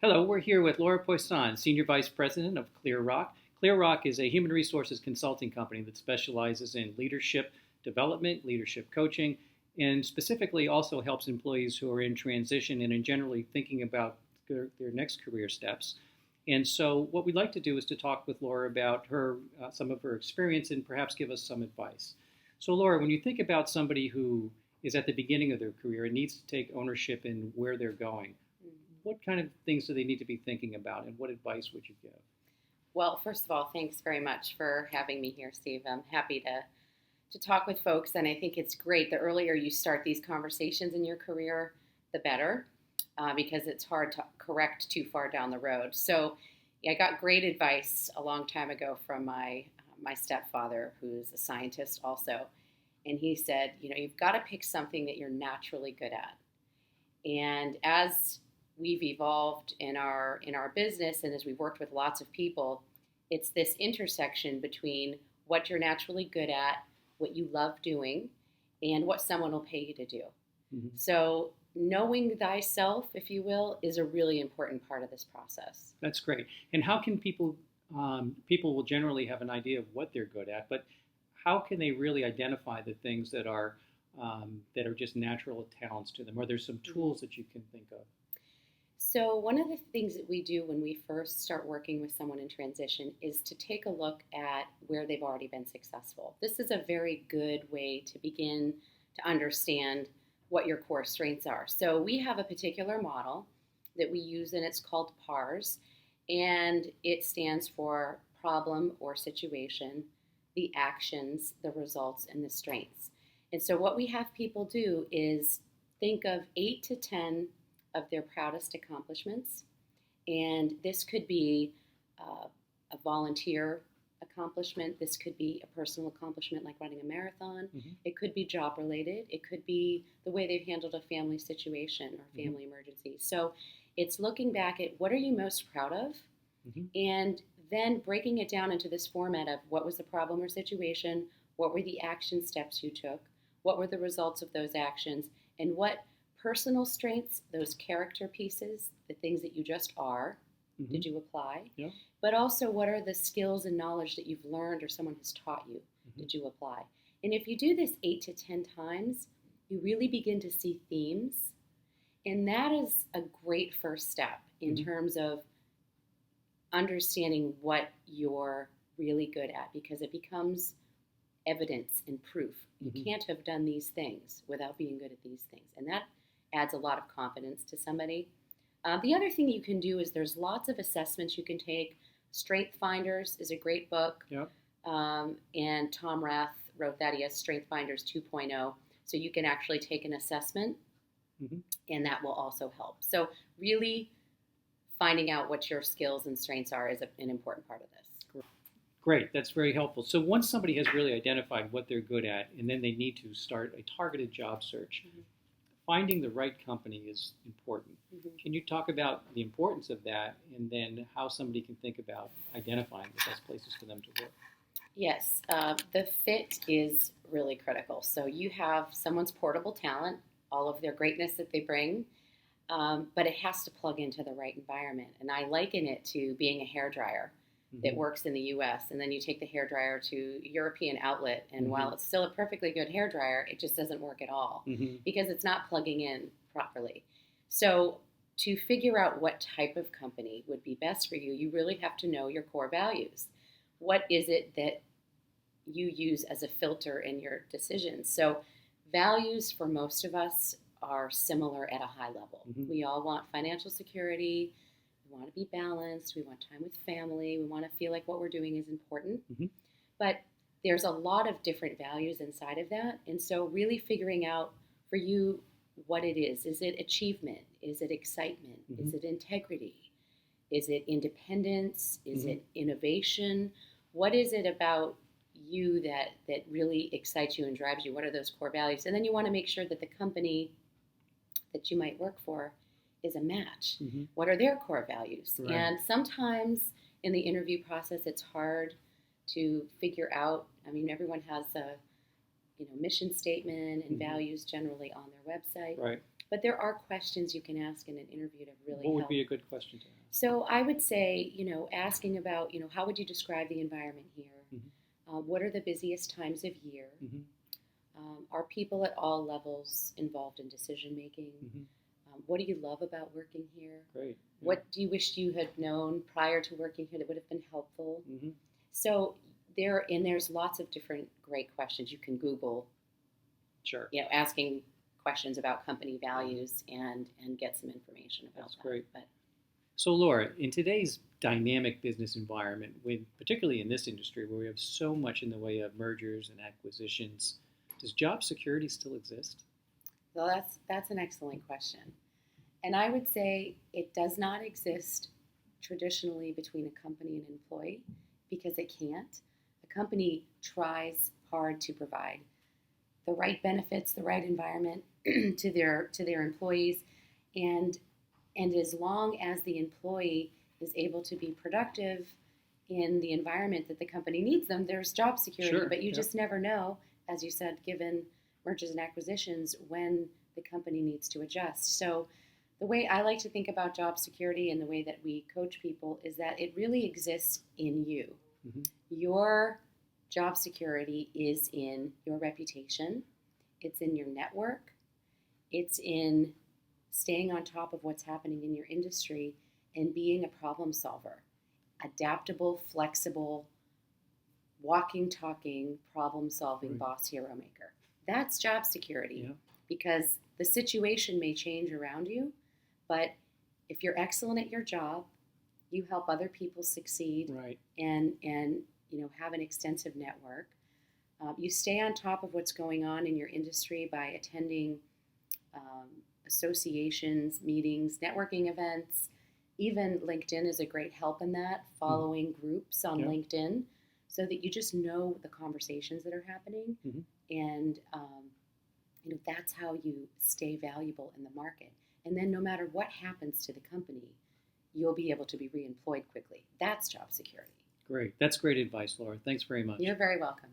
Hello, we're here with Laura Poisson, Senior Vice President of ClearRock. ClearRock is a human resources consulting company that specializes in leadership development, leadership coaching, and specifically also helps employees who are in transition and in generally thinking about their next career steps. And so what we'd like to do is to talk with Laura about some of her experience and perhaps give us some advice. So Laura, when you think about somebody who is at the beginning of their career and needs to take ownership in where they're going, what kind of things do they need to be thinking about, and what advice would you give? Well, first of all, thanks very much for having me here, Steve. I'm happy to talk with folks, and I think it's great. The earlier you start these conversations in your career, the better, because it's hard to correct too far down the road. So I got great advice a long time ago from my stepfather, who's a scientist also, and he said, you've got to pick something that you're naturally good at. And as we've evolved in our business, and as we've worked with lots of people, it's this intersection between what you're naturally good at, what you love doing, and what someone will pay you to do. Mm-hmm. So knowing thyself, if you will, is a really important part of this process. That's great. And how can people will generally have an idea of what they're good at, but how can they really identify the things that are just natural talents to them? Are there some tools that you can think of? So one of the things that we do when we first start working with someone in transition is to take a look at where they've already been successful. This is a very good way to begin to understand what your core strengths are. So we have a particular model that we use, and it's called PARS, and it stands for problem or situation, the actions, the results, and the strengths. And so what we have people do is think of 8 to 10 of their proudest accomplishments. And this could be a volunteer accomplishment. This could be a personal accomplishment like running a marathon. Mm-hmm. It could be job related. It could be the way they've handled a family situation or family emergency. So it's looking back at what are you most proud of, and then breaking it down into this format of what was the problem or situation, what were the action steps you took, what were the results of those actions, and what personal strengths, those character pieces, the things that you just are, did you apply? Yeah. But also, what are the skills and knowledge that you've learned or someone has taught you, did you apply? And if you do this 8 to 10 times, you really begin to see themes. And that is a great first step in terms of understanding what you're really good at, because it becomes evidence and proof. You can't have done these things without being good at these things. And that adds a lot of confidence to somebody. The other thing you can do is there's lots of assessments you can take. Strength Finders is a great book. Yep. And Tom Rath wrote that. He has Strength Finders 2.0. So you can actually take an assessment, and that will also help. So really finding out what your skills and strengths are is an important part of this. Great. That's very helpful. So once somebody has really identified what they're good at, and then they need to start a targeted job search, finding the right company is important. Can you talk about the importance of that, and then how somebody can think about identifying the best places for them to work? Yes, the fit is really critical. So you have someone's portable talent, all of their greatness that they bring, but it has to plug into the right environment. And I liken it to being a hairdryer that works in the U.S., and then you take the hairdryer to a European outlet, and while it's still a perfectly good hairdryer, it just doesn't work at all because it's not plugging in properly. So to figure out what type of company would be best for you, you really have to know your core values. What is it that you use as a filter in your decisions? So values for most of us are similar at a high level. We all want financial security. We want to be balanced. We want time with family. We want to feel like what we're doing is important. But there's a lot of different values inside of that. And so really figuring out for you what it is. Is it achievement? Is it excitement? Is it integrity? Is it independence? Is it innovation? What is it about you that really excites you and drives you? What are those core values? And then you want to make sure that the company that you might work for is a match. What are their core values? Right. And sometimes in the interview process, it's hard to figure out. I mean, everyone has a mission statement and values generally on their website. Right. But there are questions you can ask in an interview to really What would help. be a good question to ask? So I would say, asking about, how would you describe the environment here? What are the busiest times of year? Are people at all levels involved in decision making? What do you love about working here? Great. Yeah. What do you wish you had known prior to working here that would have been helpful? So there's lots of different great questions you can Google. Sure. Asking questions about company values and get some information about That's that. great. But So Laura, in today's dynamic business environment, particularly in this industry where we have so much in the way of mergers and acquisitions, does job security still exist? Well, that's an excellent question. And I would say it does not exist traditionally between a company and an employee because it can't. A company tries hard to provide the right benefits, the right environment to their employees, and as long as the employee is able to be productive in the environment that the company needs them, there's job security. Sure. But you just never know, as you said, given mergers and acquisitions, when the company needs to adjust. So the way I like to think about job security and the way that we coach people is that it really exists in you. Your job security is in your reputation. It's in your network. It's in staying on top of what's happening in your industry and being a problem solver. Adaptable, flexible, walking, talking, problem-solving boss hero maker. That's job security because the situation may change around you, but if you're excellent at your job, you help other people succeed and have an extensive network. You stay on top of what's going on in your industry by attending associations, meetings, networking events. Even LinkedIn is a great help in that, following groups on LinkedIn so that you just know the conversations that are happening. And that's how you stay valuable in the market. And then no matter what happens to the company, you'll be able to be reemployed quickly. That's job security. Great. That's great advice, Laura. Thanks very much. You're very welcome.